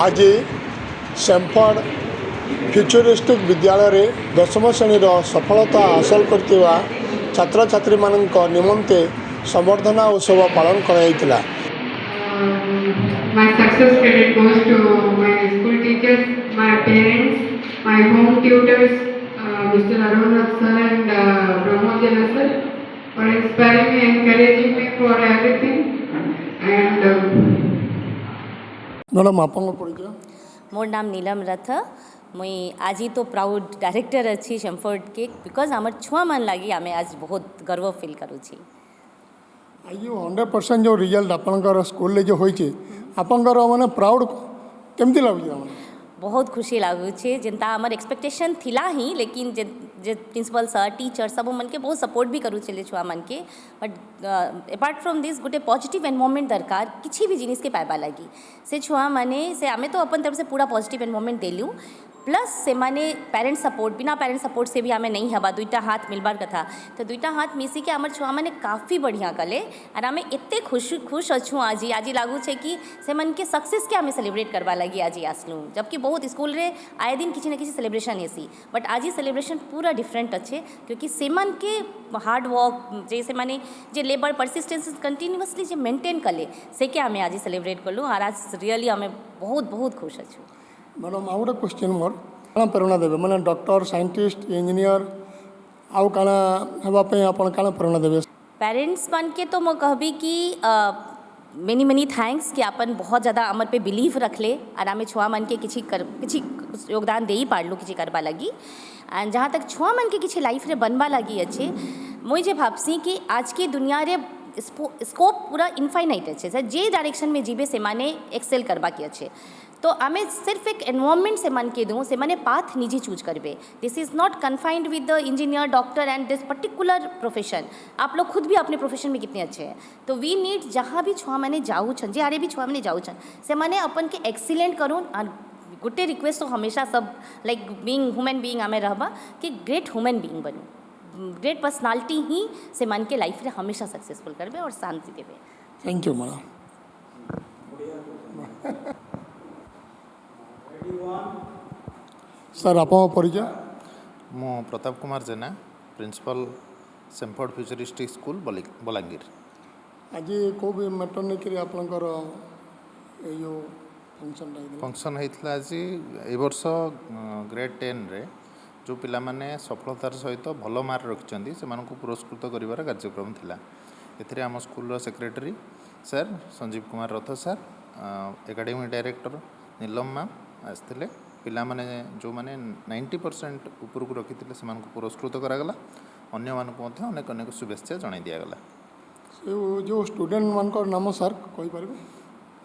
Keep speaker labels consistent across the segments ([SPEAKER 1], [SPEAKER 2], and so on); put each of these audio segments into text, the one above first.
[SPEAKER 1] आज सेम्फर्ड फ्यूचरिस्टिक विद्यालय रे 10वीं श्रेणी सफलता हासिल करथिबा छात्र छात्री मानक निमंते संवर्धना उत्सव पालन कराइतिला।
[SPEAKER 2] My success credit goes to my school teachers, my parents, my home tutors, Mr. Arun sir and Pramod Jana sir, for inspiring me, encouraging me for everything. And
[SPEAKER 1] madam आपन परिचय?
[SPEAKER 3] मोर नाम नीलम रथ। मुई आज तो प्राउड डायरेक्टर अच्छी शेम्फर्ड के because आमर छुआ मन लगी आमे आज बहुत गर्व फील करूँ।
[SPEAKER 1] आज 100% जो रिजल्ट आपनकर स्कूल जो होइचे आपनकर माने प्राउड केमती लागुचे?
[SPEAKER 3] बहुत खुशी लगुचे जिनता आमर एक्सपेक्टेशन थिला ही, लेकिन जे प्रिंसिपल सर टीचर सब मन के बहुत सपोर्ट भी करूँ चले छुआ मन के। बट अपार्ट फ्रॉम दिस गोटे पॉजिटिव एनवायरनमेंट दरकार किसी भी जिनिस के पाइबा लगी से छुआ माने से आमे तो अपन तरफ से पूरा पॉजिटिव एनवायरनमेंट देलु, प्लस से माने पेरेंट सपोर्ट, बिना पेरेंट सपोर्ट से भी हमें नहीं हवा दुईटा हाथ मिलबार कथा तो दुईटा हाथ मिसी के आमर छुआ माने काफ़ी बढ़िया कले और आमे एते खुश अच्छू आज लागू छे कि से मन के सक्सेस के आमे सेलिब्रेट करवा लगी आज आसलू। जबकि बहुत स्कूल रे आए दिन किसी न किसी सेलिब्रेशन हेसी, बट आज सेलिब्रेशन पूरा डिफरेंट अच्छे क्योंकि से मन के हार्ड वर्क जैसे माने जे लेबर परसिस्टेंस कंटिन्यूअसली जे मेंटेन कले से के आमे आज सेलिब्रेट करलू और आज रियली आमे बहुत खुश अच्छू।
[SPEAKER 1] मैडम आउ गोटे क्वेश्चन मोर काना प्रेरणा देवे माने डॉक्टर साइंटिस्ट इंजीनियर आउ काना हेबा पे आपण काना प्रेरणा देवे?
[SPEAKER 3] पेरेंट्स मन के तो मैं कहबी कि मेनी थैंक्स कि अपन बहुत ज़्यादा अमर पे बिलीव रख ले और आमे छुआ मन के किसी योगदान दे ही पाड़लू किसी करवा लगी। एंड जहाँ तक छुआ मन के किसी लाइफ रे बनवा लगी अच्छे मुझे जे भावसी कि आज की दुनिया रे स्कोप पूरा इनफाइनाइट अच्छे सर जे डायरेक्शन में जीवे से माने एक्सेल करवा के अच्छे तो आमे सिर्फ एक एनवायरनमेंट से मन के दूँ से माने पाथ निजी चूज करबे। This is not confined with the engineer doctor and this particular profession. आप लोग खुद भी अपने प्रोफेशन में कितने अच्छे हैं तो वी नीड जहाँ भी छुआ मैंने जाऊँ छन जे आरे भी छुआ मैंने जाऊँ छन से माने अपन के एक्सीलेंट करूँ और गुटे रिक्वेस्ट तो हमेशा सब लाइक बीइंग ह्यूमन बीइंग आमे रहबा कि ग्रेट ह्यूमन बीइंग बनूँ, ग्रेट पर्सनालिटी ही से मन के लाइफ रे हमेशा सक्सेसफुल करबे और शांति देवे।
[SPEAKER 1] Thank you madam. सर आप परिचय?
[SPEAKER 4] मो प्रताप कुमार जेना, प्रिंसिपल सेम्फर्ड फ्यूचरिस्टिक स्कूल बलांगीर।
[SPEAKER 1] आज को भी मैटर नहीं करी आपनकर यो
[SPEAKER 4] फंक्शन होता आज ए वर्ष ग्रेड 10 रे जो पिला माने सफलतार सहित भल मार्क रखिंट से पुरस्कृत कर कार्यक्रम थिला। एथिरे आम school secretary sir Sanjeev Kumar रथ सर, एकाडेमी डायरेक्टर नीलम मैम आसते पिला माने जो माने 90% ऊपर को रखी से पुरस्कृत करागला। अन्य मानक अनेक अनेक शुभेच्छा जन दिगला।
[SPEAKER 1] जो स्टूडेंट मान नाम सर कही पारे?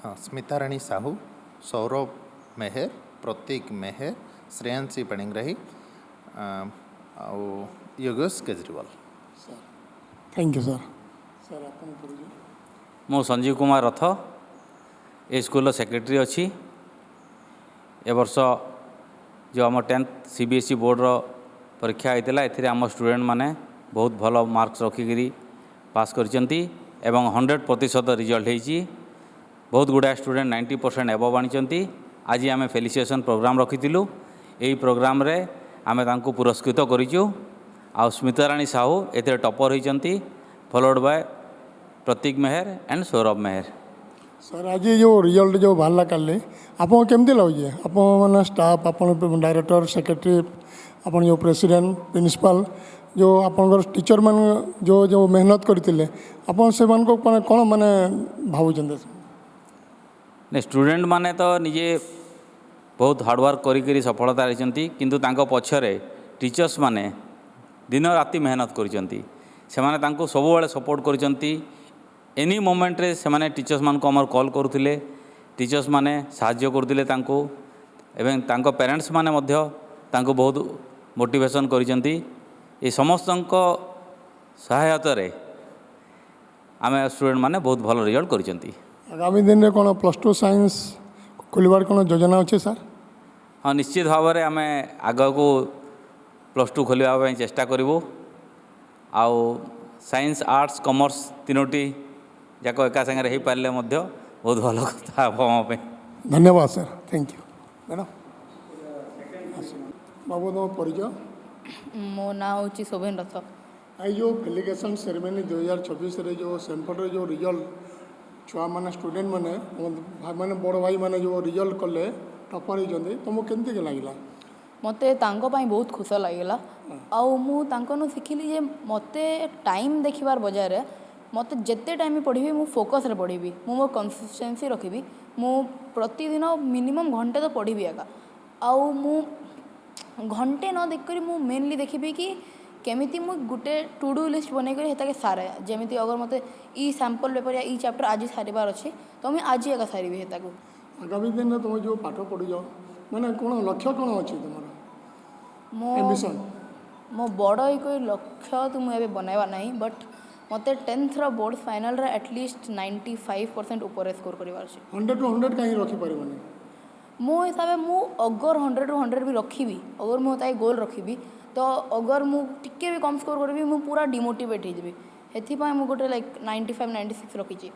[SPEAKER 4] हाँ, स्मिता राणी साहू, सौरभ मेहर, प्रतीक मेहर, श्रेयांशी पाणिग्राही आउ Yogesh Kejriwal.
[SPEAKER 1] Thank you sir. Sir
[SPEAKER 5] मो संजीव कुमार रथ ए स्कूल सेक्रेटरी अच्छी। ए वर्ष जो आम 10th CBSE बोर्ड परीक्षा होता है आम स्टूडेंट माने बहुत भल मार्क्स रखिकी पास करचंती एवं 100% रिजल्ट होती। बहुत गुड़ा स्टूडेंट 90% एबव आनी। आज आम फेलिसिएशन प्रोग्राम रखीलु। यही प्रोग्राम रे आमे तांको पुरस्कृत करिचु। आ स्मिता राणी साहू एते टॉपर होती followed by Prateek Meher and Saurabh Meher.
[SPEAKER 1] Sir आज जो रिजल्ट जो बाहर कल आप केमती लगे? आप मैंने स्टाफ आप डायरेक्टर सेक्रेटरी आप जो प्रेसिडेंट प्रिंसिपल जो आप टीचर मान जो जो मेहनत करते आप से कौन माने भावुं?
[SPEAKER 5] स्टूडेंट माने तो निजे बहुत हार्डवर्क करी सफलता रही किंतु तांको पछरे टीचर्स माने दिन राति मेहनत करिसेंती। सेमाने तांको सब बेले सपोर्ट करिसेंती। एनी मोमेंट रे सेमाने टीचर्स मान को हमर कॉल करुथिले, टीचर्स माने साहाय्य करथिले तांको एवं तांको पेरेंट्स माने मध्य तांको बहुत मोटिवेशन करिसेंती। ए समस्तंको सहायता रे आमे स्टूडेंट माने बहुत भल रिजल्ट करिसेंती।
[SPEAKER 1] आगामी दिन में कौन +2 साइंस खोलवार कौन योजना अच्छे सर?
[SPEAKER 5] हाँ, निश्चित भाव में आम आग को +2 खोलने चेष्टा करूँ। आउ साइंस आर्ट्स कॉमर्स तीनोटी जाक एका सागर हो पारे बहुत भल कथा हम।
[SPEAKER 1] धन्यवाद सर, थैंक यू मैडम। बाबू तुम परिचय
[SPEAKER 6] मो ना हूँ शोभन रथ।
[SPEAKER 1] आई जो फेलिकेसन सेरेमनी 2024 रे जो सेम्पल जो रिजल्ट छुआ मैंने स्टूडेंट मैंने मैंने बड़ भाई मैंने जो रिजल्ट कले टपर होती तुमको केमती लगे?
[SPEAKER 6] मते तांको पाई बहुत खुश लगिला आउ मु तांको शिखिली जे मते टाइम देखिबार बजाय मते जेते टाइम पढ़ी मु फोकस रे पढ़ी मु मो कंसिस्टेंसी रखी मु प्रतिदिन मिनिमम घंटे तो पढ़ी एका आउ मु घंटे न देख कर मु मेनली देखी कि केमिति मु गुटे टू डू लिस्ट बनै कर हेता के सारे जेमिति अगर मते ई सैंपल पेपर या ई चैप्टर आज सारिबार अच्छे तो मुझे आज एका सारी हेता को
[SPEAKER 1] आगामी दिन में तुम जो पाठ पढ़ुच मैंने कौन लक्ष्य कौन अच्छी तुम
[SPEAKER 6] मो
[SPEAKER 1] एम्बिशन?
[SPEAKER 6] मो बड़ कोई लक्ष्य तो मुझे बनवा ना बट मते 10th बोर्ड फाइनल रे एटलिस्ट 95% ऊपर स्कोर करिवार छै।
[SPEAKER 1] 100 to 100 कहीं रखी पारिबनी?
[SPEAKER 6] मो हिसाब मु अगर 100 ରୁ 100 भी रखी अगर मु ताई गोल रखी तो अगर मु टिके भी कम स्कोर करी मु पूरा डिमोटिवेट हो जाबी हेथि पय मु गोटे लाइक 95 96 रखी छी।